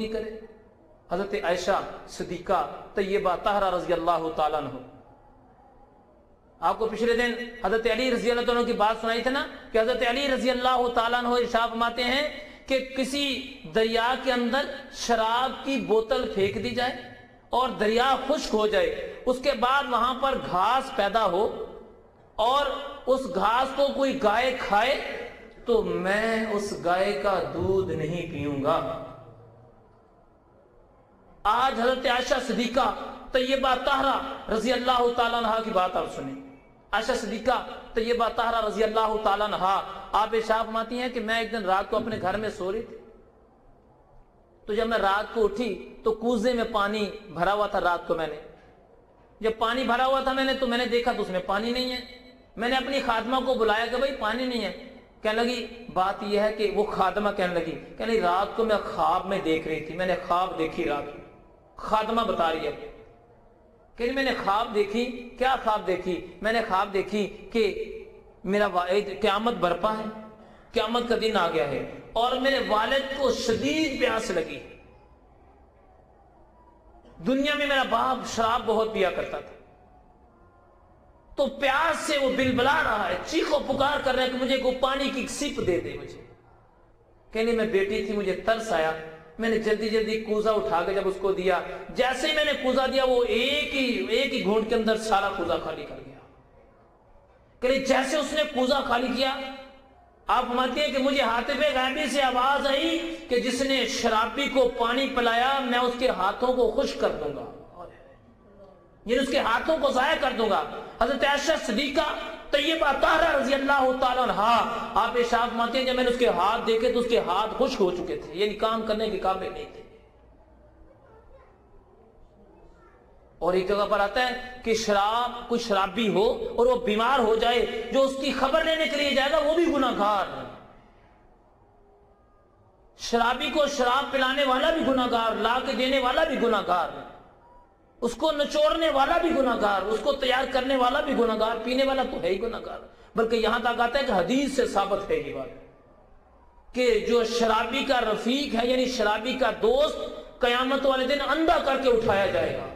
کرے. حضرت عائشہ صدیقہ طیبہ طاہرہ رضی اللہ تعالیٰ عنہ. آپ کو پچھلے دن حضرت علی رضی اللہ عنہ کی بات سنائی تھی نا کہ حضرت علی رضی اللہ تعالیٰ عنہ ارشاد فرماتے ہیں کہ کسی دریا کے اندر شراب کی بوتل پھینک دی جائے اور دریا خشک ہو جائے, اس کے بعد وہاں پر گھاس پیدا ہو اور اس گھاس کو کوئی گائے کھائے تو میں اس گائے کا دودھ نہیں پیوں گا. آج حضرت عائشہ صدیقہ طیبہ طاہرہ رضی اللہ تعالیٰ عنہ کی بات آپ سنیں. عائشہ صدیقہ طیبہ طاہرہ رضی اللہ تعالیٰ عنہ آپ ارشاد فرماتی ہیں کہ میں ایک دن رات کو اپنے گھر میں سو رہی تھی, تو جب میں رات کو اٹھی تو کوزے میں پانی بھرا ہوا تھا. رات کو میں نے جب پانی بھرا ہوا تھا تو میں نے دیکھا تو اس میں پانی نہیں ہے. میں نے اپنی خادمہ کو بلایا کہ بھائی پانی نہیں ہے. کہنے لگی بات یہ ہے کہ وہ خادمہ کہنے لگی رات کو میں خواب میں دیکھ رہی تھی, میں نے خواب دیکھی رات کو. خادمہ بتا رہی ہے کہ میں نے خواب دیکھی. کیا خواب دیکھی؟ میں نے خواب دیکھی کہ میرا قیامت برپا ہے, قیامت کا دن آ گیا ہے اور میرے والد کو شدید پیاس لگی. دنیا میں میرا باپ شراب بہت پیا کرتا تھا, تو پیاس سے وہ بلبلا رہا ہے, چیخو پکار کر رہا ہے کہ مجھے کو پانی کی سپ دے دے مجھے. کہنے میں بیٹی تھی, مجھے ترس آیا, میں نے جلدی جلدی کوزہ اٹھا کے جب اس کو دیا, جیسے ہی میں نے کوزہ دیا وہ ایک ہی گھونٹ کے اندر سارا کوزہ خالی کر گیا. کہ جیسے اس نے کوزہ خالی کیا, آپ فرماتی ہیں کہ مجھے حاطب غیبی سے آواز آئی کہ جس نے شرابی کو پانی پلایا میں اس کے ہاتھوں کو خشک کر دوں گا, یعنی اس کے ہاتھوں کو ضائع کر دوں گا. حضرت عائشہ صدیقہ طیبہ طاہرہ رضی اللہ تعالیٰ عنہ آپ ارشاد فرماتے ہیں جب میں نے اس کے ہاتھ دیکھے تو اس کے ہاتھ خشک ہو چکے تھے, یعنی کام کرنے کے قابل نہیں تھے. اور ایک جگہ پر آتا ہے کہ کوئی شرابی ہو اور وہ بیمار ہو جائے, جو اس کی خبر لینے کے لیے جائے گا وہ بھی گناہ گار. شرابی کو شراب پلانے والا بھی گناہ گار, لا کے دینے والا بھی گناہ گار, اس کو نچوڑنے والا بھی گناہ گار, اس کو تیار کرنے والا بھی گناہ گار, پینے والا تو ہے ہی گناہ گار. بلکہ یہاں تک آتا ہے کہ حدیث سے ثابت ہے یہ بات کہ جو شرابی کا رفیق ہے یعنی شرابی کا دوست قیامت والے دن اندھا کر کے اٹھایا جائے گا.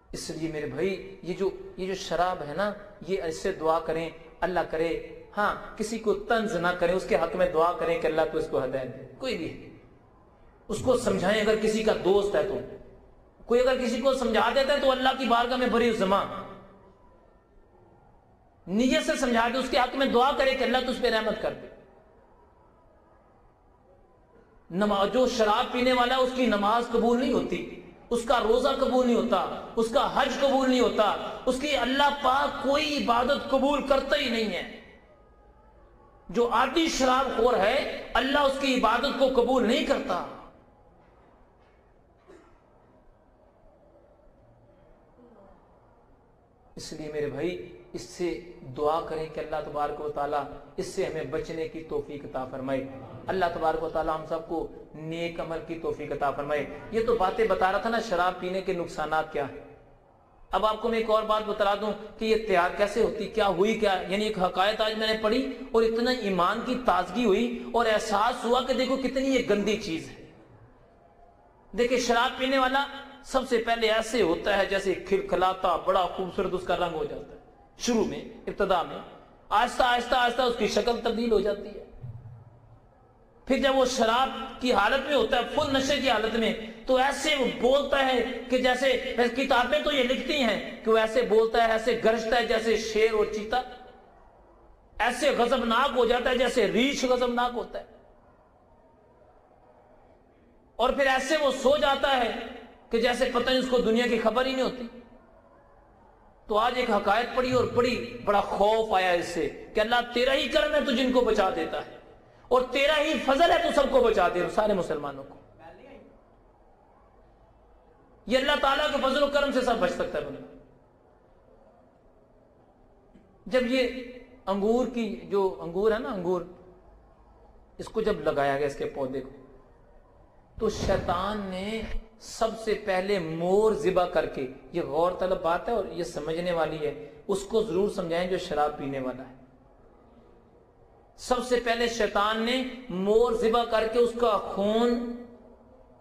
اس لیے میرے بھائی یہ جو شراب ہے نا, یہ ایسے دعا کریں اللہ کرے, ہاں کسی کو طنز نہ کریں, اس کے حق میں دعا کریں کہ اللہ تو اس کو ہدایت دے. کوئی بھی اس کو سمجھائیں, اگر کسی کا دوست ہے تو کوئی اگر کسی کو سمجھا دیتا ہے تو اللہ کی بارگاہ میں بری زمان نیت سے سمجھا دے, اس کے حق میں دعا کرے کہ اللہ تو اس پہ رحمت کر دے. جو شراب پینے والا ہے اس کی نماز قبول نہیں ہوتی, اس کا روزہ قبول نہیں ہوتا, اس کا حج قبول نہیں ہوتا, اس کی اللہ پاک کوئی عبادت قبول کرتا ہی نہیں ہے. جو عادی شراب خور ہے اللہ اس کی عبادت کو قبول نہیں کرتا. اس لیے میرے بھائی اس سے دعا کریں کہ اللہ تبارک و تعالیٰ اس سے ہمیں بچنے کی توفیق عطا فرمائے. اللہ تبارک و تعالیٰ ہم سب کو نیک عمل کی توفیق عطا فرمائے. یہ تو باتیں بتا رہا تھا نا شراب پینے کے نقصانات کیا ہیں. اب آپ کو میں ایک اور بات بتا دوں کہ یہ تیار کیسے ہوتی, کیا ہوئی کیا, یعنی ایک حقائق آج میں نے پڑھی اور اتنا ایمان کی تازگی ہوئی اور احساس ہوا کہ دیکھو کتنی یہ گندی چیز ہے. دیکھیں شراب پینے والا سب سے پہلے ایسے ہوتا ہے جیسے کھلکھلاتا بڑا خوبصورت اس کا رنگ ہو جاتا ہے شروع میں, ابتدا میں, آہستہ آہستہ آہستہ اس کی شکل تبدیل ہو جاتی ہے. پھر جب وہ شراب کی حالت میں ہوتا ہے, فل نشے کی حالت میں, تو ایسے وہ بولتا ہے کہ جیسے کتابیں تو یہ لکھتی ہیں کہ وہ ایسے بولتا ہے, ایسے گرجتا ہے جیسے شیر اور چیتا, ایسے غضبناک ہو جاتا ہے جیسے ریچھ غضبناک ہوتا ہے, اور پھر ایسے وہ سو جاتا ہے کہ جیسے پتہ نہیں اس کو دنیا کی خبر ہی نہیں ہوتی. تو آج ایک حقائق پڑھی اور بڑا خوف آیا اس سے کہ اللہ تیرا ہی کرم ہے تو جن کو بچا دیتا ہے, اور تیرا ہی فضل ہے تو سب کو بچا دے, سارے مسلمانوں کو. یہ اللہ تعالیٰ کے فضل و کرم سے سب بچ سکتا ہے بندہ. جب یہ انگور ہے نا, انگور, اس کو جب لگایا گیا اس کے پودے کو, تو شیطان نے سب سے پہلے مور ذبح کر کے، یہ غور طلب بات ہے اور یہ سمجھنے والی ہے، اس کو ضرور سمجھائیں جو شراب پینے والا ہے۔ سب سے پہلے شیطان نے مور ذبح کر کے اس کا خون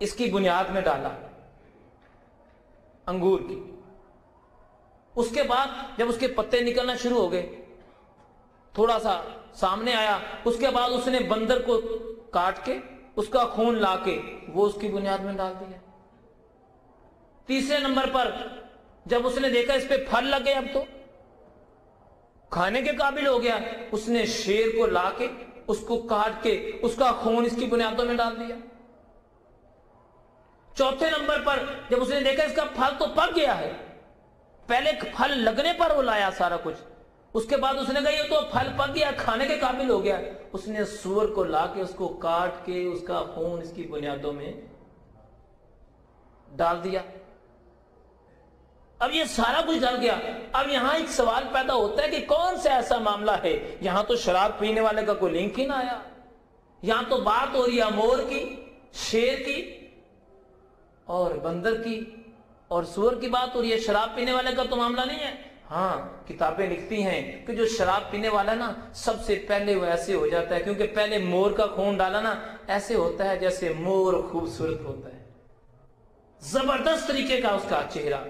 اس کی بنیاد میں ڈالا، انگور کی۔ اس کے بعد جب اس کے پتے نکلنا شروع ہو گئے، تھوڑا سا سامنے آیا، اس کے بعد اس نے بندر کو کاٹ کے اس کا خون لا کے وہ اس کی بنیاد میں ڈال دیا۔ تیسرے نمبر پر جب اس نے دیکھا اس پہ پھل لگ گئے، اب تو کھانے کے قابل ہو گیا، اس نے شیر کو لا کے اس کو کاٹ کے اس کا خون اس کی بنیادوں میں ڈال دیا۔ چوتھے نمبر پر جب اس نے دیکھا اس کا پھل تو پک گیا ہے، پہلے پھل لگنے پر وہ لایا سارا کچھ، اس کے بعد اس نے کہا یہ تو پھل پک گیا، کھانے کے قابل ہو گیا، اس نے سور کو لا کے اس کو کاٹ کے اس کا خون اس کی بنیادوں میں ڈال دیا۔ اب یہ سارا کچھ ڈل گیا۔ اب یہاں ایک سوال پیدا ہوتا ہے کہ کون سا ایسا معاملہ ہے، یہاں تو شراب پینے والے کا کوئی لنک ہی نہ آیا، یہاں تو بات ہو رہی ہے مور کی، شیر کی اور بندر کی اور سور کی بات ہو رہی ہے، شراب پینے والے کا تو معاملہ نہیں ہے۔ ہاں کتابیں لکھتی ہیں کہ جو شراب پینے والا نا سب سے پہلے وہ ایسے ہو جاتا ہے، کیونکہ پہلے مور کا خون ڈالا نا، ایسے ہوتا ہے جیسے مور خوبصورت ہوتا ہے، زبردست طریقے کا اس کا چہرہ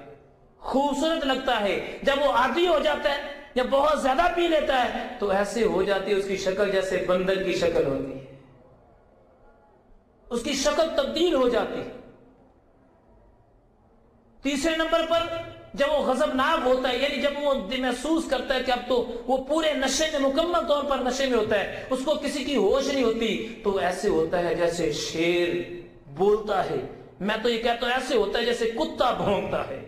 خوبصورت لگتا ہے۔ جب وہ عادی ہو جاتا ہے، جب بہت زیادہ پی لیتا ہے تو ایسے ہو جاتی ہے اس کی شکل جیسے بندر کی شکل ہوتی ہے، اس کی شکل تبدیل ہو جاتی ہے۔ تیسرے نمبر پر جب وہ غضبناک ہوتا ہے، یعنی جب وہ محسوس کرتا ہے کہ اب تو وہ پورے نشے میں، مکمل طور پر نشے میں ہوتا ہے، اس کو کسی کی ہوش نہیں ہوتی، تو ایسے ہوتا ہے جیسے شیر بولتا ہے، میں تو یہ کہتا ہوں ایسے ہوتا ہے جیسے کتا بھونکتا ہے،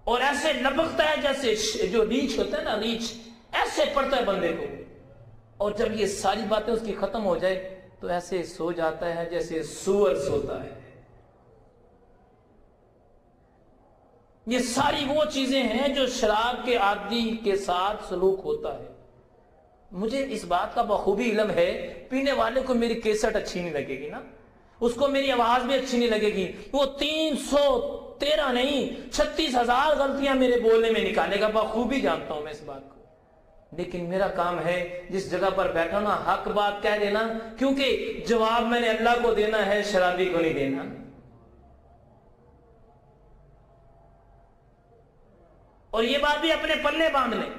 اور ایسے لبکتا ہے جیسے جو ریچھ ہوتا ہے نا، ریچھ ایسے پڑتا ہے بندے کو، اور جب یہ ساری باتیں اس کی ختم ہو جائے تو ایسے سو جاتا ہے جیسے سور سوتا ہے۔ یہ ساری وہ چیزیں ہیں جو شراب کے عادی کے ساتھ سلوک ہوتا ہے۔ مجھے اس بات کا بخوبی علم ہے، پینے والے کو میری کیسٹ اچھی نہیں لگے گی نا، اس کو میری آواز بھی اچھی نہیں لگے گی، وہ 313 نہیں 36,000 غلطیاں میرے بولنے میں نکالے گا، بخوبی جانتا ہوں میں اس بات کو، لیکن میرا کام ہے جس جگہ پر بیٹھا نا حق بات کہہ دینا، کیونکہ جواب میں نے اللہ کو دینا ہے، شرابی کو نہیں دینا۔ اور یہ بات بھی اپنے پلے باندھ لیں،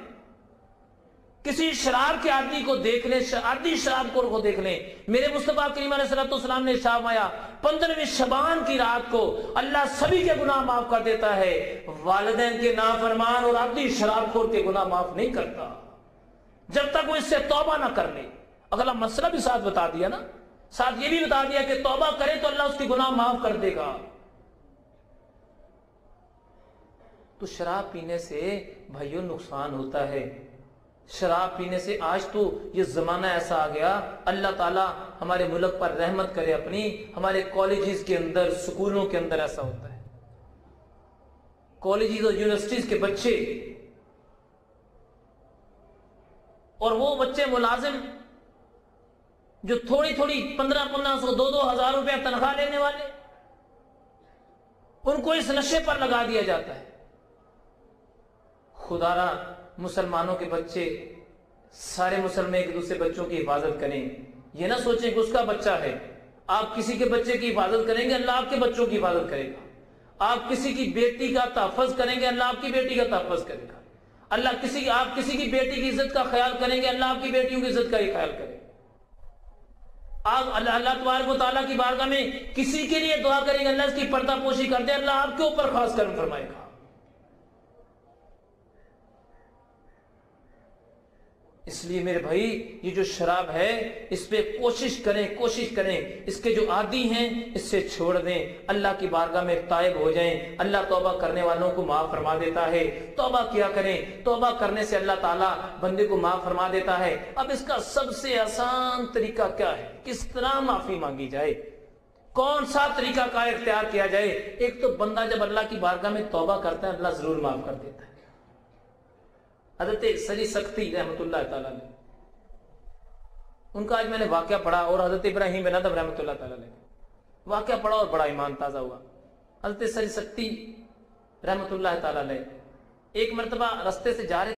کسی شراب کے عادی کو دیکھ لیں، عادی شراب کو دیکھ لیں، میرے مصطفیٰ کریم علیہ السلام نے ارشاد فرمایا 15ویں شعبان کی رات کو اللہ سبھی کے گناہ معاف کر دیتا ہے، والدین کے نافرمان اور عادی شراب خور کے گناہ معاف نہیں کرتا جب تک وہ اس سے توبہ نہ کر لے۔ اگلا مسئلہ بھی ساتھ بتا دیا نا، ساتھ یہ بھی بتا دیا کہ توبہ کرے تو اللہ اس کی گناہ معاف کر دے گا۔ تو شراب پینے سے بھائیوں نقصان ہوتا ہے، شراب پینے سے آج تو یہ زمانہ ایسا آ گیا، اللہ تعالیٰ ہمارے ملک پر رحمت کرے اپنی، ہمارے کالجز کے اندر، سکولوں کے اندر ایسا ہوتا ہے، کالجز اور یونیورسٹیز کے بچے، اور وہ بچے ملازم جو تھوڑی 1500 2,000 روپے تنخواہ لینے والے، ان کو اس نشے پر لگا دیا جاتا ہے۔ خدا را مسلمانوں کے بچے، سارے مسلمان ایک دوسرے بچوں کی حفاظت کریں، یہ نہ سوچیں کہ اس کا بچہ ہے، آپ کسی کے بچے کی حفاظت کریں گے اللہ آپ کے بچوں کی حفاظت کرے گا، آپ کسی کی بیٹی کا تحفظ کریں گے اللہ آپ کی بیٹی کا تحفظ کرے گا، آپ کسی کی بیٹی کی عزت کا خیال کریں گے اللہ آپ کی بیٹیوں کی عزت کا ہی خیال کرے گا، آپ اللہ تبارک و تعالیٰ کی بارگاہ میں کسی کے لیے دعا کریں گے اللہ اس کی پردہ پوشی کر دے، اللہ آپ کے اوپر خاص کرم فرمائے گا۔ اس لیے میرے بھائی یہ جو شراب ہے اس پہ کوشش کریں، اس کے جو عادی ہیں اس سے چھوڑ دیں، اللہ کی بارگاہ میں تائب ہو جائیں، اللہ توبہ کرنے والوں کو معاف فرما دیتا ہے، توبہ کیا کریں، توبہ کرنے سے اللہ تعالیٰ بندے کو معاف فرما دیتا ہے۔ اب اس کا سب سے آسان طریقہ کیا ہے، کس طرح معافی مانگی جائے، کون سا طریقہ کا اختیار کیا جائے؟ ایک تو بندہ جب اللہ کی بارگاہ میں توبہ کرتا ہے اللہ ضرور معاف کر دیتا ہے۔ حضرت سری سختی رحمت اللہ تعالیٰ نے، ان کا آج میں نے واقعہ پڑھا، اور حضرت ابراہیم بن ادم رحمت اللہ تعالیٰ نے، واقعہ پڑھا اور بڑا ایمان تازہ ہوا. حضرت سری سکتی رحمۃ اللہ تعالی علیہ ایک مرتبہ رستے سے جا رہے